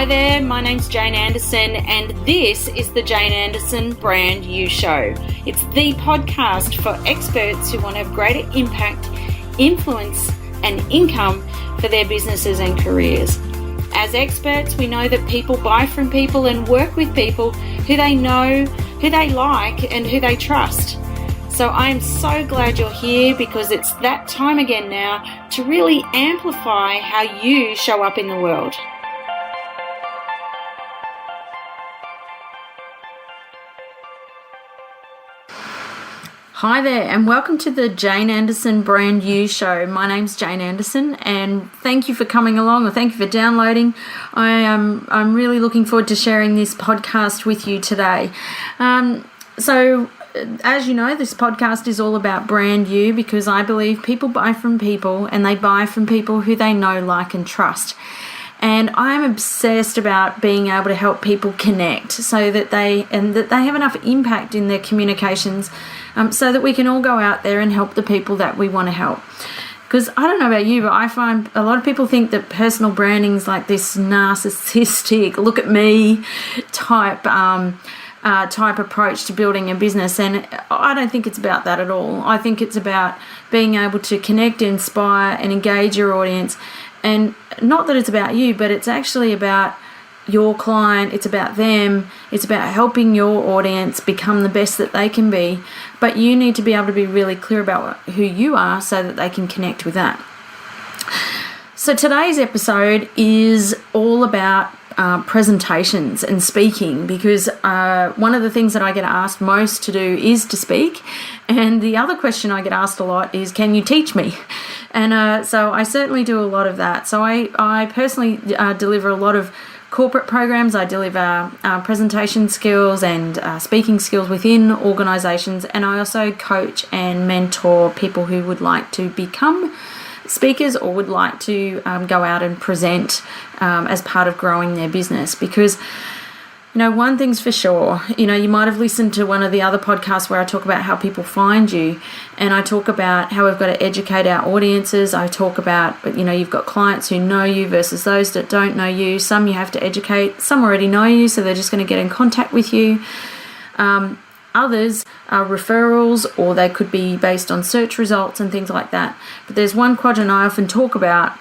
Hi there, my name's Jane Anderson and this is the Jane Anderson Brand You Show. It's the podcast for experts who want to have greater impact, influence and income for their businesses and careers. As experts, we know that people buy from people and work with people who they know, who they like and who they trust. So I'm so glad you're here because it's that time again now to really amplify how you show up in the world. Hi there and welcome to the Jane Anderson Brand You Show. My name's Jane Anderson and thank you for coming along, or thank you for downloading. I'm really looking forward to sharing this podcast with you today. So as you know, this podcast is all about brand you because I believe people buy from people and they buy from people who they know, like and trust. And I'm obsessed about being able to help people connect so that they have enough impact in their communications so that we can all go out there and help the people that we want to help. Because I don't know about you, but I find a lot of people think that personal branding is like this narcissistic, look at me type approach to building a business. And I don't think it's about that at all. I think it's about being able to connect, inspire and engage your audience. And not that it's about you, but it's actually about your client, it's about them, it's about helping your audience become the best that they can be. But you need to be able to be really clear about who you are so that they can connect with that. So today's episode is all about presentations and speaking, because one of the things that I get asked most to do is to speak, and the other question I get asked a lot is, can you teach me? And so I certainly do a lot of that. So I personally deliver a lot of corporate programs. I deliver presentation skills and speaking skills within organizations, and I also coach and mentor people who would like to become speakers or would like to go out and present as part of growing their business. Because, you know, one thing's for sure, you know, you might have listened to one of the other podcasts where I talk about how people find you, and I talk about how we've got to educate our audiences. I talk about, you know, you've got clients who know you versus those that don't know you. Some you have to educate, some already know you, so they're just going to get in contact with you. Others are referrals, or they could be based on search results and things like that. But there's one quadrant I often talk about,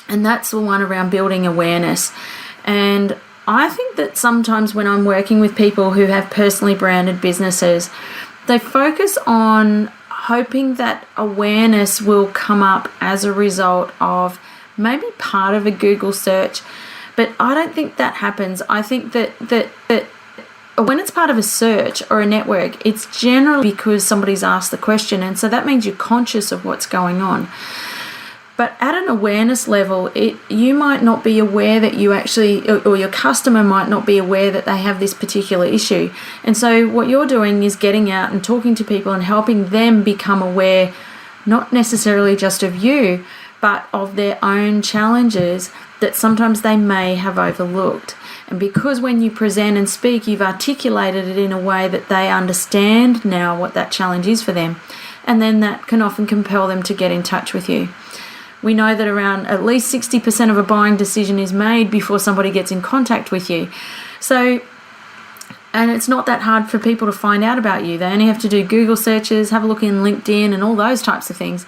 and that's the one around building awareness. And I think that sometimes when I'm working with people who have personally branded businesses, they focus on hoping that awareness will come up as a result of maybe part of a Google search. But I don't think that happens. I think that when it's part of a search or a network, it's generally because somebody's asked the question, and so that means you're conscious of what's going on. But at an awareness level, you might not be aware that you actually, or your customer might not be aware that they have this particular issue. And so what you're doing is getting out and talking to people and helping them become aware, not necessarily just of you, but of their own challenges that sometimes they may have overlooked. And because when you present and speak, you've articulated it in a way that they understand now what that challenge is for them. And then that can often compel them to get in touch with you. We know that around at least 60% of a buying decision is made before somebody gets in contact with you. So, and it's not that hard for people to find out about you. They only have to do Google searches, have a look in LinkedIn and all those types of things.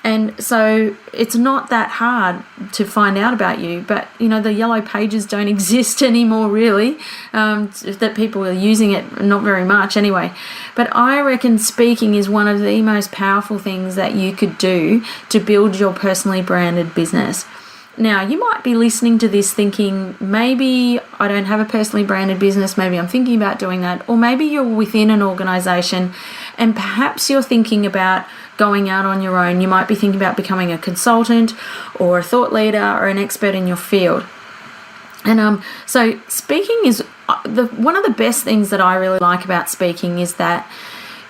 And so it's not that hard to find out about you, but you know, the yellow pages don't exist anymore really, that people are using it, not very much anyway. But I reckon speaking is one of the most powerful things that you could do to build your personally branded business. Now, you might be listening to this thinking, maybe I don't have a personally branded business, maybe I'm thinking about doing that, or maybe you're within an organization and perhaps you're thinking about going out on your own. You might be thinking about becoming a consultant or a thought leader or an expert in your field. And so speaking is one of the best things that I really like about speaking is that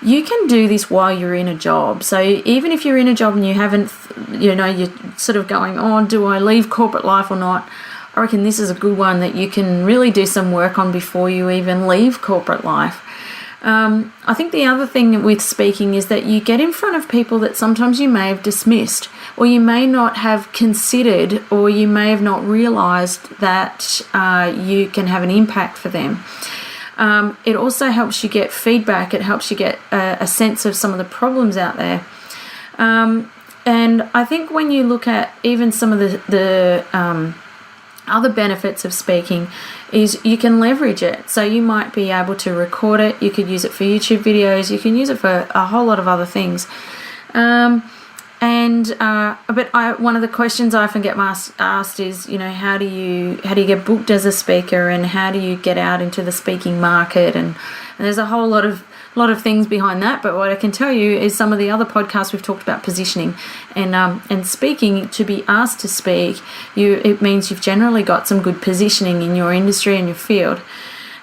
you can do this while you're in a job. So even if you're in a job and you haven't, you know, you're sort of going, oh, do I leave corporate life or not? I reckon this is a good one that you can really do some work on before you even leave corporate life. I think the other thing with speaking is that you get in front of people that sometimes you may have dismissed, or you may not have considered, or you may have not realised that you can have an impact for them. It also helps you get feedback. It helps you get a sense of some of the problems out there. And I think when you look at even some of the other benefits of speaking is you can leverage it. So you might be able to record it. You could use it for YouTube videos. You can use it for a whole lot of other things. One of the questions I often get asked is, how do you get booked as a speaker, and how do you get out into the speaking market? And there's a whole lot of things behind that. But what I can tell you is some of the other podcasts we've talked about positioning and speaking. To be asked to speak, it means you've generally got some good positioning in your industry and your field.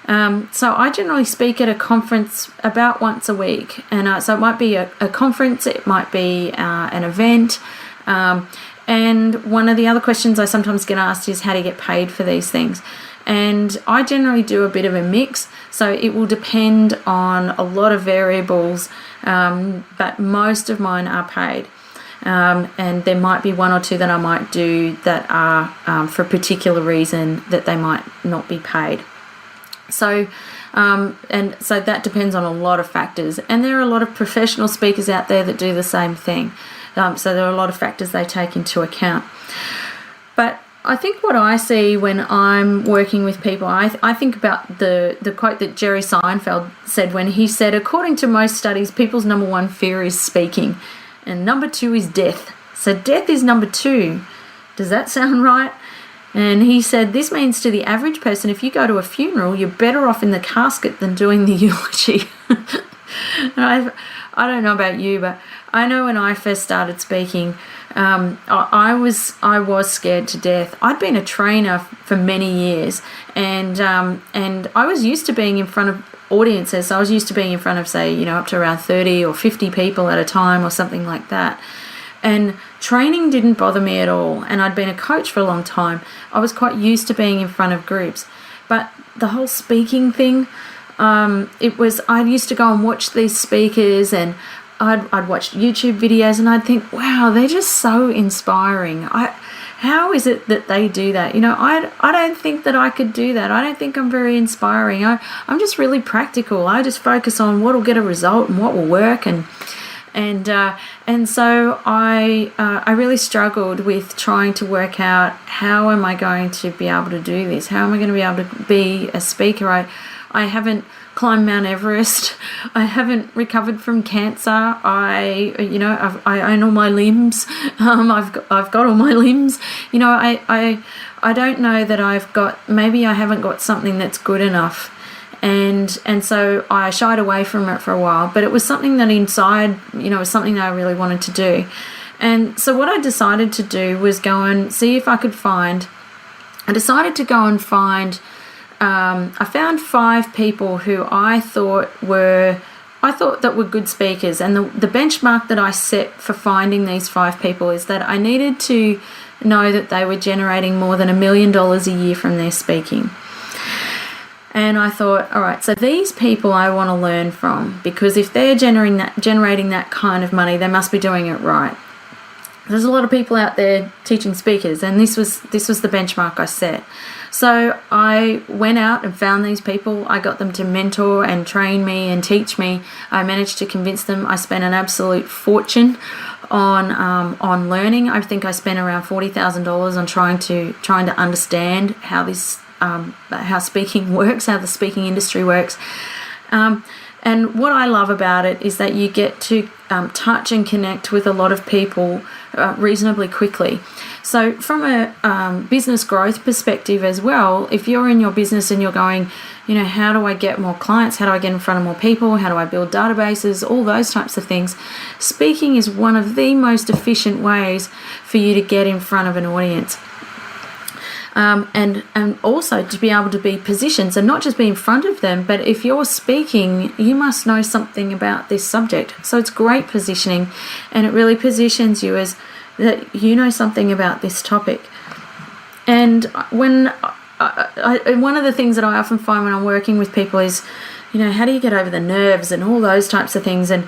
So I generally speak at a conference about once a week, and so it might be a conference, it might be an event, and one of the other questions I sometimes get asked is, how do you get paid for these things? And I generally do a bit of a mix, so it will depend on a lot of variables, but most of mine are paid. And there might be one or two that I might do that are for a particular reason that they might not be paid. So so that depends on a lot of factors, and there are a lot of professional speakers out there that do the same thing. So there are a lot of factors they take into account. But I think what I see when I'm working with people, I think about the quote that Jerry Seinfeld said when he said, according to most studies, people's number one fear is speaking, and number two is death. So death is number two. Does that sound right? And he said, this means to the average person, if you go to a funeral, you're better off in the casket than doing the eulogy. I don't know about you, but I know when I first started speaking, I was scared to death. I'd been a trainer for many years, and I was used to being in front of audiences. So I was used to being in front of, say, up to around 30 or 50 people at a time or something like that. And training didn't bother me at all. And I'd been a coach for a long time. I was quite used to being in front of groups. But the whole speaking thing, I used to go and watch these speakers, and I'd watch YouTube videos, and I'd think, wow, they're just so inspiring. How is it that they do that? I don't think that I could do that. I don't think I'm very inspiring. I'm just really practical. I just focus on what will get a result and what will work, and so I really struggled with trying to work out, how am I going to be able to do this? How am I going to be able to be a speaker? I haven't climbed Mount Everest. I haven't recovered from cancer. I own all my limbs. I've got all my limbs. I don't know that maybe I haven't got something that's good enough. And so I shied away from it for a while, but it was something that inside, was something that I really wanted to do. And so what I decided to do was go and see if I could find, I found 5 people who I thought that were good speakers. And the benchmark that I set for finding these 5 people is that I needed to know that they were generating more than $1 million a year from their speaking. And I thought, all right, so these people I want to learn from, because if they're generating that kind of money, they must be doing it right. There's a lot of people out there teaching speakers, and this was the benchmark I set. So I went out and found these people. I got them to mentor and train me and teach me. I managed to convince them. I spent an absolute fortune on learning. I think I spent around $40,000 on trying to understand how speaking works, how the speaking industry works. And what I love about it is that you get to touch and connect with a lot of people reasonably quickly. So from a business growth perspective as well, if you're in your business and you're going, how do I get more clients? How do I get in front of more people? How do I build databases? All those types of things. Speaking is one of the most efficient ways for you to get in front of an audience. And also to be able to be positioned, so not just be in front of them, but if you're speaking, you must know something about this subject. So it's great positioning, and it really positions you as that you know something about this topic. And when one of the things that I often find when I'm working with people is, how do you get over the nerves and all those types of things. And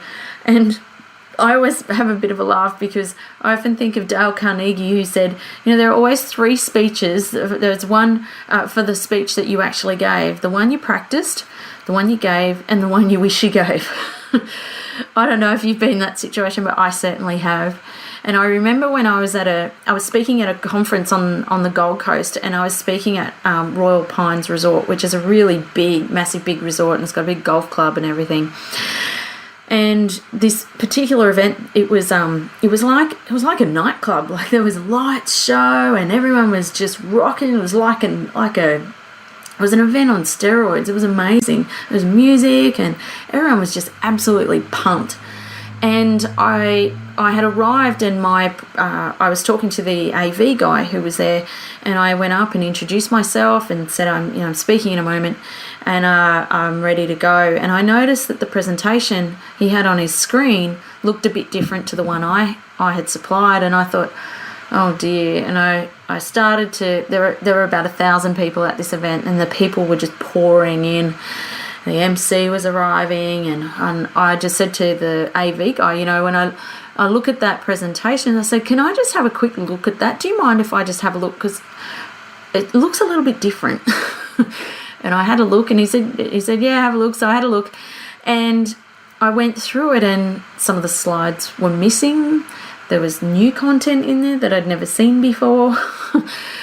I always have a bit of a laugh because I often think of Dale Carnegie, who said, there are always 3 speeches. There's one for the speech that you actually gave, the one you practiced, the one you gave, and the one you wish you gave. I don't know if you've been in that situation, but I certainly have. And I remember when I was speaking at a conference on the Gold Coast, and I was speaking at Royal Pines Resort, which is a really big, massive, big resort, and it's got a big golf club and everything. And this particular event, it was like a nightclub. Like there was a lights show, and everyone was just rocking. It was it was an event on steroids. It was amazing. There was music, and everyone was just absolutely pumped. And I had arrived, and I was talking to the AV guy who was there, and I went up and introduced myself and said I'm speaking in a moment, and I'm ready to go. And I noticed that the presentation he had on his screen looked a bit different to the one I had supplied, and I thought, oh dear. And I started to, there were about 1,000 people at this event, and the people were just pouring in. The MC was arriving, and I just said to the AV guy, when I look at that presentation, I said, can I just have a quick look at that? Do you mind if I just have a look? Because it looks a little bit different. And I had a look, and he said, yeah, have a look. So I had a look, and I went through it, and some of the slides were missing. There was new content in there that I'd never seen before.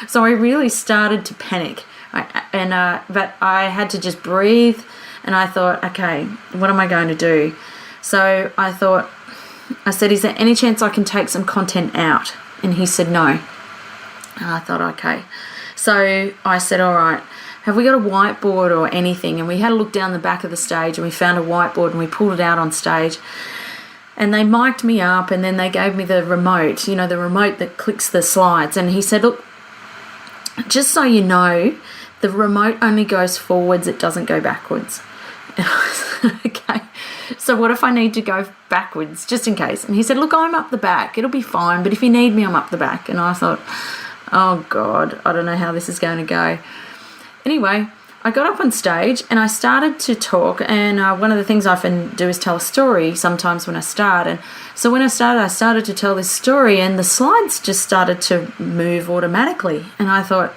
So I really started to panic. But I had to just breathe. And I thought, okay, what am I going to do? So I said, is there any chance I can take some content out? And he said, no. And I thought, okay. So I said, all right, have we got a whiteboard or anything? And we had a look down the back of the stage, and we found a whiteboard, and we pulled it out on stage. And they mic'd me up, and then they gave me the remote, the remote that clicks the slides. And he said, look, just so you know, the remote only goes forwards, it doesn't go backwards. And I was okay, so what if I need to go backwards, just in case? And he said, look, I'm up the back, it'll be fine, but if you need me, I'm up the back. And I thought, oh God, I don't know how this is going to go. Anyway, I got up on stage and I started to talk, and one of the things I often do is tell a story sometimes when I start. And so when I started to tell this story, and the slides just started to move automatically. And I thought,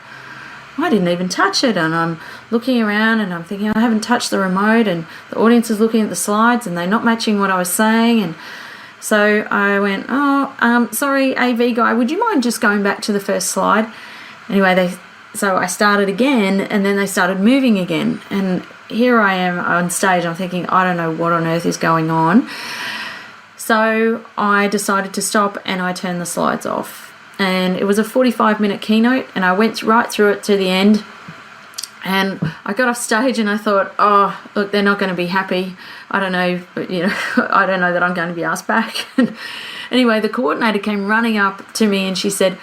I didn't even touch it. And I'm looking around and I'm thinking, I haven't touched the remote, and the audience is looking at the slides and they're not matching what I was saying. And so I went, sorry, AV guy, would you mind just going back to the first slide? Anyway, so I started again, and then they started moving again. And here I am on stage. I'm thinking, I don't know what on earth is going on. So I decided to stop, and I turned the slides off. And it was a 45-minute keynote, and I went right through it to the end. And I got off stage, and I thought, oh, look, they're not going to be happy. I don't know, but, I don't know that I'm going to be asked back. Anyway, the coordinator came running up to me, and she said,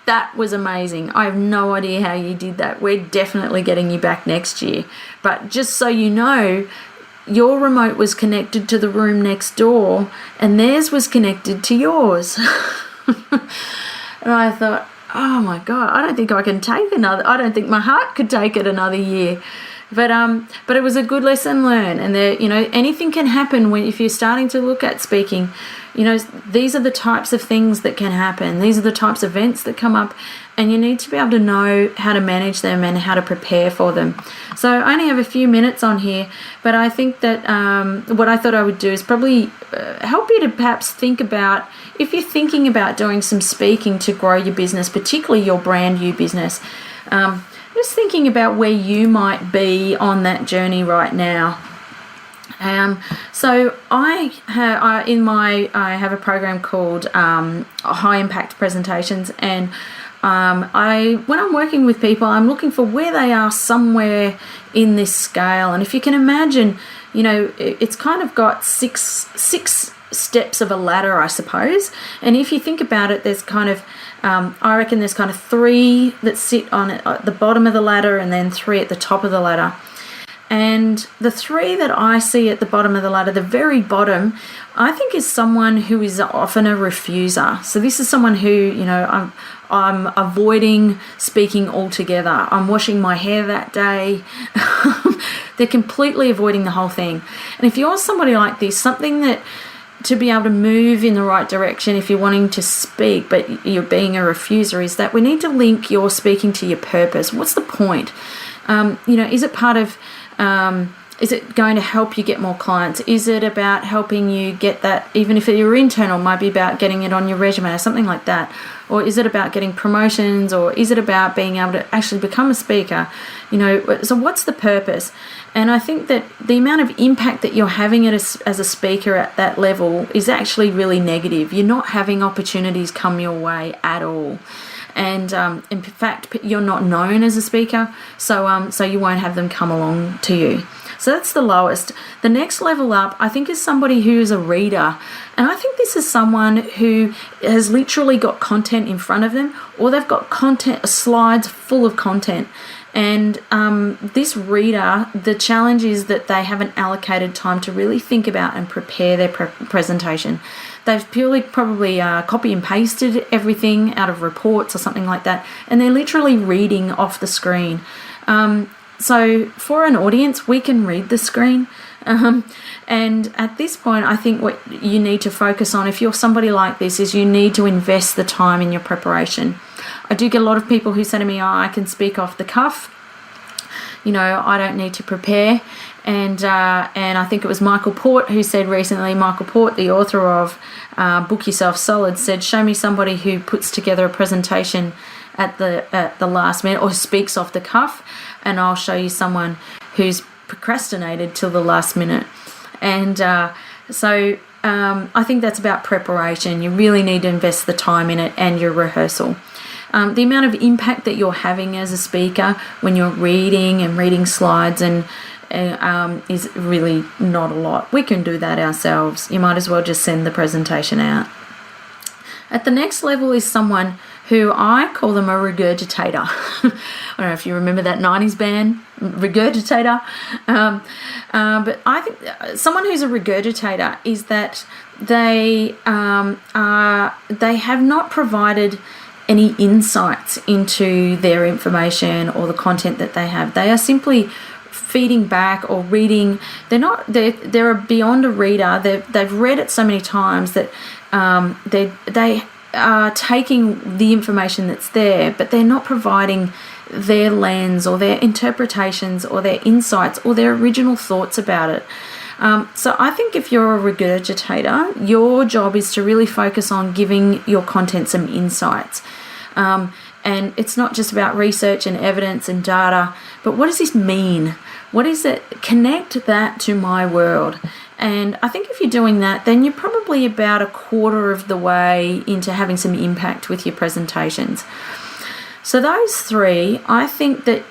that was amazing. I have no idea how you did that. We're definitely getting you back next year. But just so you know, your remote was connected to the room next door, and theirs was connected to yours. And I thought, oh my God, I don't think I can take another. I don't think my heart could take it another year. But it was a good lesson learned. And there, anything can happen if you're starting to look at speaking. These are the types of things that can happen. These are the types of events that come up, and you need to be able to know how to manage them and how to prepare for them. So I only have a few minutes on here, but I think that what I thought I would do is probably help you to perhaps think about, if you're thinking about doing some speaking to grow your business, particularly your brand new business, just thinking about where you might be on that journey right now. So I have a program called High Impact Presentations, and when I'm working with people, I'm looking for where they are somewhere in this scale. And if you can imagine, it's kind of got six steps of a ladder, I suppose. And if you think about it, there's kind of I reckon there's kind of 3 that sit on at the bottom of the ladder, and then 3 at the top of the ladder. And the 3 that I see at the bottom of the ladder, the very bottom, I think is someone who is often a refuser. So this is someone who, you know, I'm avoiding speaking altogether. I'm washing my hair that day. They're completely avoiding the whole thing. And if you're somebody like this, something that to be able to move in the right direction if you're wanting to speak but you're being a refuser is that we need to link your speaking to your purpose. What's the point? You know, is it part of... is it going to help you get more clients? Is it about helping you get that, even if you're internal, might be about getting it on your resume or something like that? Or is it about getting promotions? Or is it about being able to actually become a speaker? You know, so what's the purpose? And I think that the amount of impact that you're having as a speaker at that level is actually really negative. You're not having opportunities come your way at all. And in fact, you're not known as a speaker, so you won't have them come along to you. So that's the lowest. The next level up, I think, is somebody who is a reader. And I think this is someone who has literally got content in front of them, or they've got slides full of content. And this reader, the challenge is that they haven't allocated time to really think about and prepare their presentation. They've purely probably copy and pasted everything out of reports or something like that, and they're literally reading off the screen. So for an audience, we can read the screen. And at this point, I think what you need to focus on, if you're somebody like this, is you need to invest the time in your preparation. I do get a lot of people who say to me, oh, I can speak off the cuff. You know, I don't need to prepare. And I think it was Michael Port who said recently, Michael Port, the author of Book Yourself Solid, said, show me somebody who puts together a presentation at the last minute or speaks off the cuff, and I'll show you someone who's procrastinated till the last minute. And so I think that's about preparation. You really need to invest the time in it and your rehearsal. The amount of impact that you're having as a speaker when you're reading slides and is really not a lot. We can do that ourselves. You might as well just send the presentation out. At the next level is someone who I call them a regurgitator. I don't know if you remember that 90s band, Regurgitator. But I think someone who's a regurgitator is that they have not provided any insights into their information or the content that they have. They are simply feeding back or reading. They're beyond a reader. They've read it so many times that they are taking the information that's there, but they're not providing their lens or their interpretations or their insights or their original thoughts about it. So I think if you're a regurgitator, your job is to really focus on giving your content some insights. And it's not just about research and evidence and data, but what does this mean? What is it? Connect that to my world. And I think if you're doing that, then you're probably about a quarter of the way into having some impact with your presentations. So those 3, I think that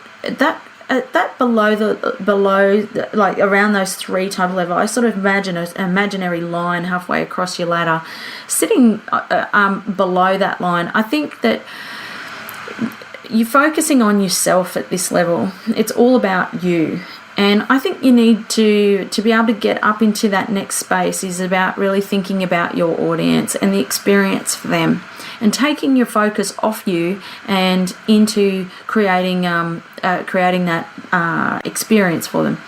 below like around those 3 type of level, I sort of imagine an imaginary line halfway across your ladder, sitting below that line. I think that you're focusing on yourself at this level. It's all about you. And I think you need to be able to get up into that next space is about really thinking about your audience and the experience for them, and taking your focus off you and into creating that experience for them.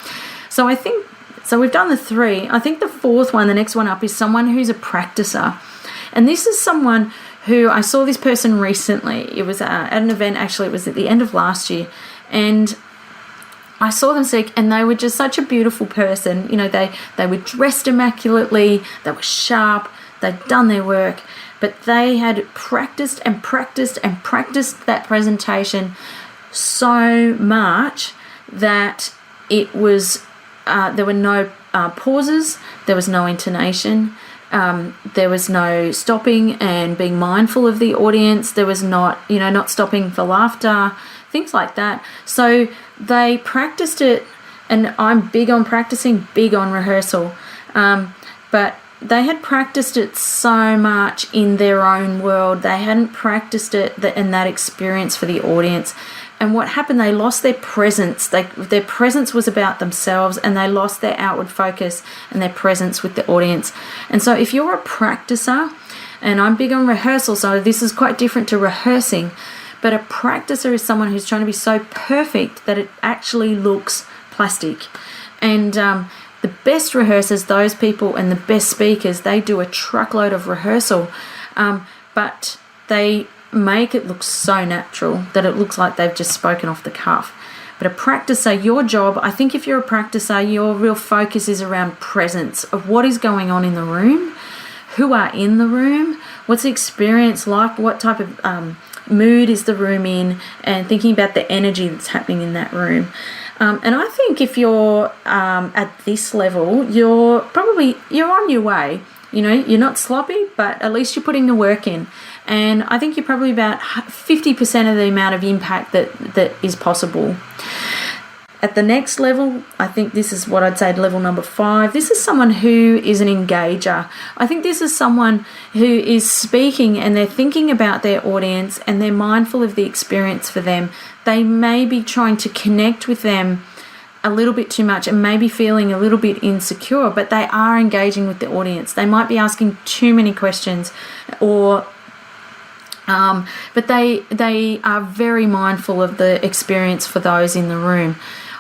So I think, so we've done the 3. I think the 4th one, the next one up, is someone who's a practicer. And this is someone who, I saw this person recently. It was at an event, actually, it was at the end of last year. And I saw them speak, and they were just such a beautiful person. You know, they were dressed immaculately, they were sharp, they'd done their work, but they had practiced and practiced and practiced that presentation so much that it was, there were no pauses, there was no intonation, there was no stopping and being mindful of the audience, there was not stopping for laughter, things like that. So they practiced it, and I'm big on practicing, big on rehearsal, but they had practiced it so much in their own world. They hadn't practiced it in that experience for the audience. And what happened, they lost their presence. Their presence was about themselves, and they lost their outward focus and their presence with the audience. And so if you're a practicer, and I'm big on rehearsal, so this is quite different to rehearsing, but a practicer is someone who's trying to be so perfect that it actually looks plastic. And the best rehearsers, those people, and the best speakers, they do a truckload of rehearsal, but they make it look so natural that it looks like they've just spoken off the cuff. But a practicer, your job, I think if you're a practicer, your real focus is around presence of what is going on in the room, who are in the room, what's the experience like, what type of mood is the room in, and thinking about the energy that's happening in that room. And I think if you're at this level, you're on your way. You know, you're not sloppy, but at least you're putting the work in. And I think you're probably about 50% of the amount of impact that is possible. At the next level, I think this is what I'd say level number 5. This is someone who is an engager. I think this is someone who is speaking and they're thinking about their audience and they're mindful of the experience for them. They may be trying to connect with them a little bit too much and maybe feeling a little bit insecure, but they are engaging with the audience. They might be asking too many questions, or but they are very mindful of the experience for those in the room.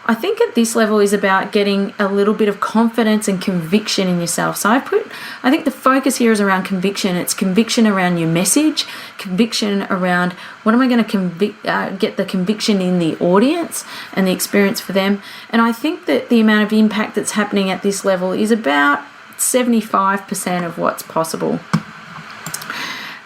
I think at this level is about getting a little bit of confidence and conviction in yourself. So I think the focus here is around conviction. It's conviction around your message, conviction around what am I going to get the conviction in the audience and the experience for them. And I think that the amount of impact that's happening at this level is about 75% of what's possible.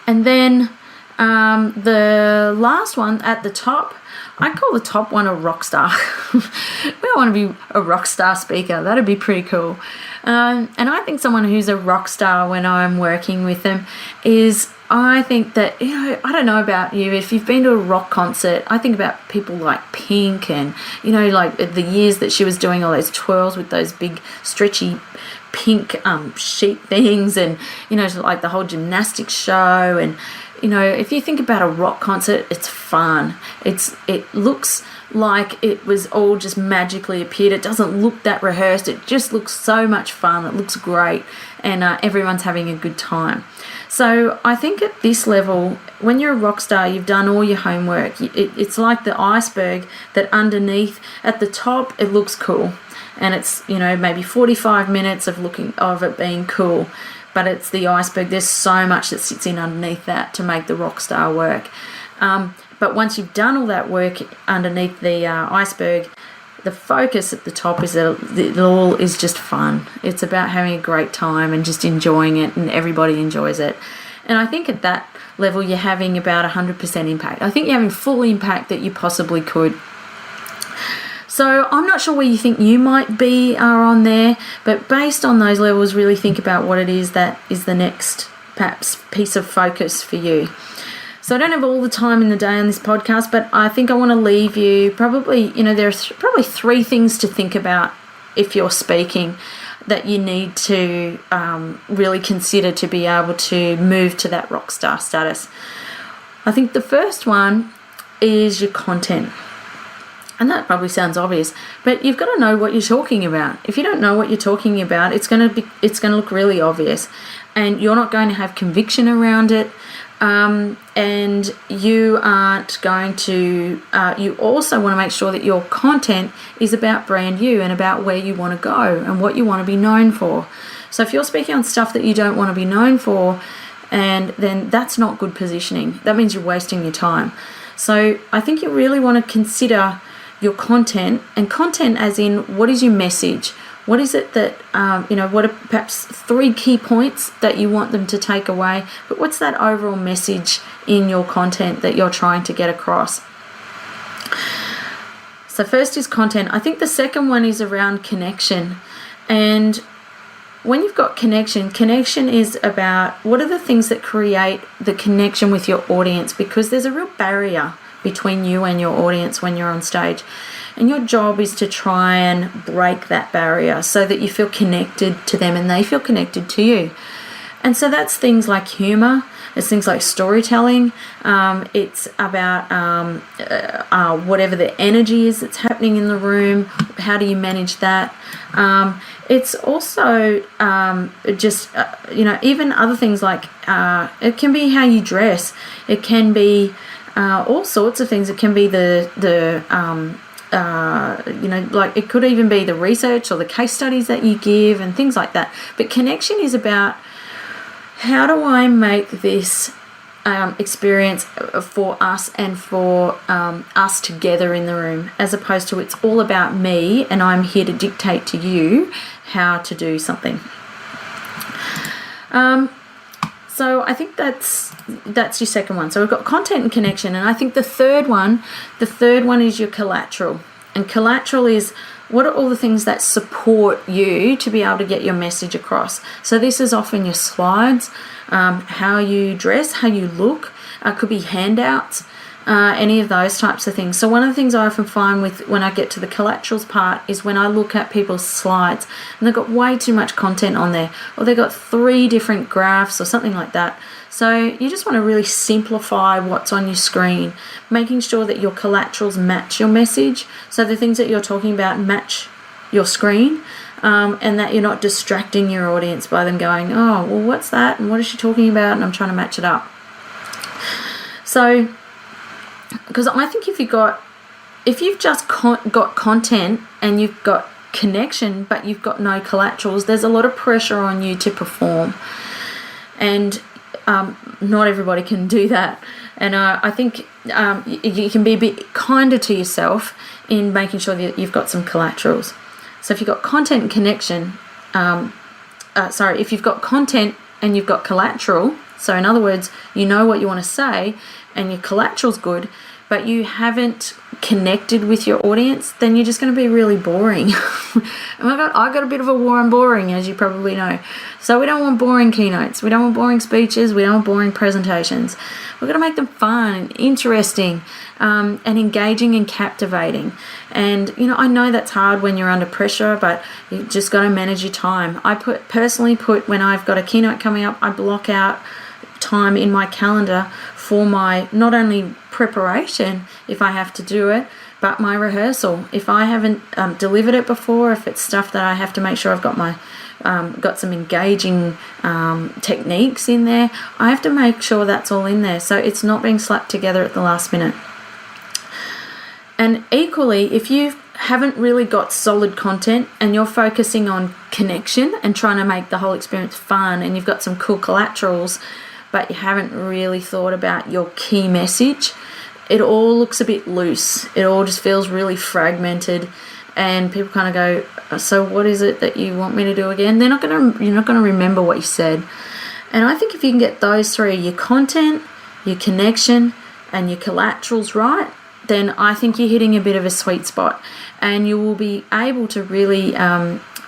And then the last one at the top, I call the top one a rock star. We want to be a rock star speaker. That'd be pretty cool. And I think someone who's a rock star when I'm working with them is, I think that, I don't know about you, if you've been to a rock concert, I think about people like Pink and, like the years that she was doing all those twirls with those big stretchy pink sheet things and, like the whole gymnastics show. And, if you think about a rock concert, it's fun. It looks like it was all just magically appeared. It doesn't look that rehearsed. It just looks so much fun. It looks great, and everyone's having a good time. So I think at this level, when you're a rock star, you've done all your homework. It's like the iceberg that underneath, at the top, it looks cool. And it's, maybe 45 minutes of it being cool. But it's the iceberg. There's so much that sits in underneath that to make the rock star work. But once you've done all that work underneath the iceberg, the focus at the top is that it all is just fun. It's about having a great time and just enjoying it, and everybody enjoys it. And I think at that level, you're having about 100% impact. I think you're having full impact that you possibly could. So I'm not sure where you think you might be are on there, but based on those levels, really think about what it is that is the next, perhaps, piece of focus for you. So I don't have all the time in the day on this podcast, but I think I want to leave you probably, there's probably 3 things to think about if you're speaking that you need to really consider to be able to move to that rock star status. I think the first one is your content. And that probably sounds obvious, but you've got to know what you're talking about. If you don't know what you're talking about, it's going to look really obvious, and you're not going to have conviction around it. And you aren't going to. You also want to make sure that your content is about brand you and about where you want to go and what you want to be known for. So if you're speaking on stuff that you don't want to be known for, and then that's not good positioning. That means you're wasting your time. So I think you really want to consider your content, and content as in, what is your message? What is it that, what are perhaps 3 key points that you want them to take away? But what's that overall message in your content that you're trying to get across? So first is content. I think the second one is around connection. And when you've got connection is about what are the things that create the connection with your audience, because there's a real barrier between you and your audience when you're on stage. And your job is to try and break that barrier so that you feel connected to them and they feel connected to you. And so that's things like humor. It's things like storytelling. It's about whatever the energy is that's happening in the room. How do you manage that? It's also just, even other things like it can be how you dress. It can be all sorts of things. It can be like it could even be the research or the case studies that you give and things like that. But connection is about, how do I make this experience for us and for us together in the room, as opposed to it's all about me and I'm here to dictate to you how to do something. So I think that's your second one. So we've got content and connection, and I think the third one is your collateral. And collateral is, what are all the things that support you to be able to get your message across? So this is often your slides, how you dress, how you look, could be handouts, any of those types of things. So one of the things I often find with when I get to the collaterals part is when I look at people's slides and they've got way too much content on there, or they've got 3 different graphs or something like that. So you just want to really simplify what's on your screen, making sure that your collaterals match your message. So the things that you're talking about match your screen, and that you're not distracting your audience by them going, oh, well, what's that? And what is she talking about? And I'm trying to match it up. So, because I think if you've just got content and you've got connection, but you've got no collaterals, there's a lot of pressure on you to perform. And not everybody can do that. And I think you can be a bit kinder to yourself in making sure that you've got some collaterals. So if you've got content and connection, if you've got content and you've got collateral, so in other words, you know what you want to say and your collateral's good, but you haven't connected with your audience, then you're just going to be really boring. I got a bit of a war on boring, as you probably know. So we don't want boring keynotes. We don't want boring speeches. We don't want boring presentations. We're going to make them fun and interesting, and engaging and captivating. And, I know that's hard when you're under pressure, but you just got to manage your time. I personally put, when I've got a keynote coming up, I block out time in my calendar for my not only preparation, if I have to do it, but my rehearsal. If I haven't delivered it before, if it's stuff that I have to make sure I've got got some engaging techniques in there, I have to make sure that's all in there, so it's not being slapped together at the last minute. And equally, if you haven't really got solid content and you're focusing on connection and trying to make the whole experience fun, and you've got some cool collaterals, but you haven't really thought about your key message, it all looks a bit loose. It all just feels really fragmented, and people kind of go, so what is it that you want me to do again? You're not going to remember what you said. And I think if you can get those 3, your content, your connection, and your collaterals right, then I think you're hitting a bit of a sweet spot, and you will be able to really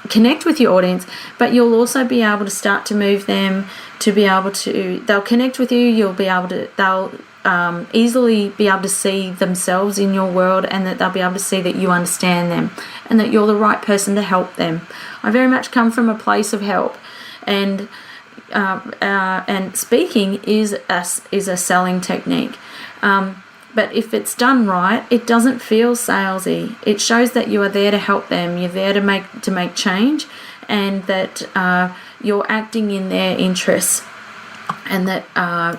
connect with your audience, but you'll also be able to start to move them to be able to, they'll connect with you, they'll easily be able to see themselves in your world, and that they'll be able to see that you understand them and that you're the right person to help them. I very much come from a place of help, and speaking is a selling technique. But if it's done right, it doesn't feel salesy. It shows that you are there to help them. You're there to make change, and that you're acting in their interests, and that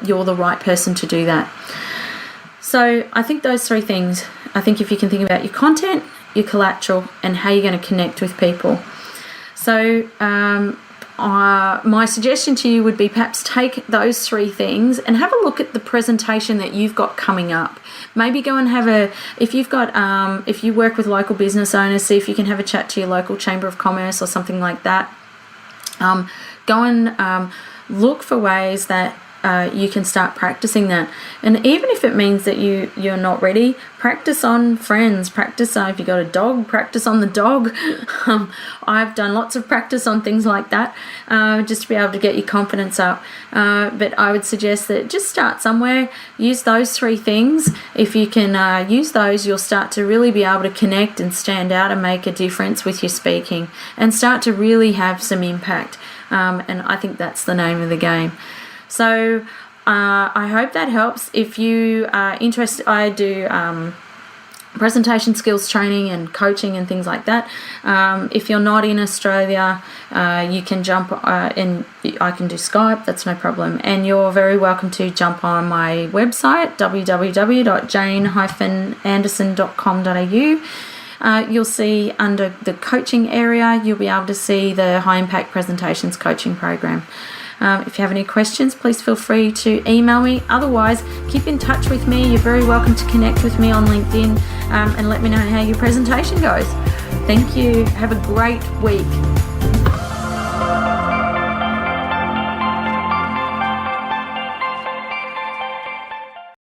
you're the right person to do that. So I think those 3 things, I think if you can think about your content, your collateral, and how you're going to connect with people. So my suggestion to you would be perhaps take those 3 things and have a look at the presentation that you've got coming up. Maybe go and if you work with local business owners, see if you can have a chat to your local chamber of commerce or something like that. Go and look for ways that you can start practicing that. And even if it means that you're not ready, practice on friends, practice if you got a dog, practice on the dog. I've done lots of practice on things like that, just to be able to get your confidence up. But I would suggest that just start somewhere, use those 3 things. If you can use those, you'll start to really be able to connect and stand out and make a difference with your speaking, and start to really have some impact. And I think that's the name of the game. So I hope that helps. If you are interested, I do presentation skills training and coaching and things like that. If you're not in Australia, you can jump in. I can do Skype, that's no problem. And you're very welcome to jump on my website, www.jane-anderson.com.au. You'll see under the coaching area, you'll be able to see the High Impact Presentations coaching program. If you have any questions, please feel free to email me. Otherwise, keep in touch with me. You're very welcome to connect with me on LinkedIn and let me know how your presentation goes. Thank you. Have a great week.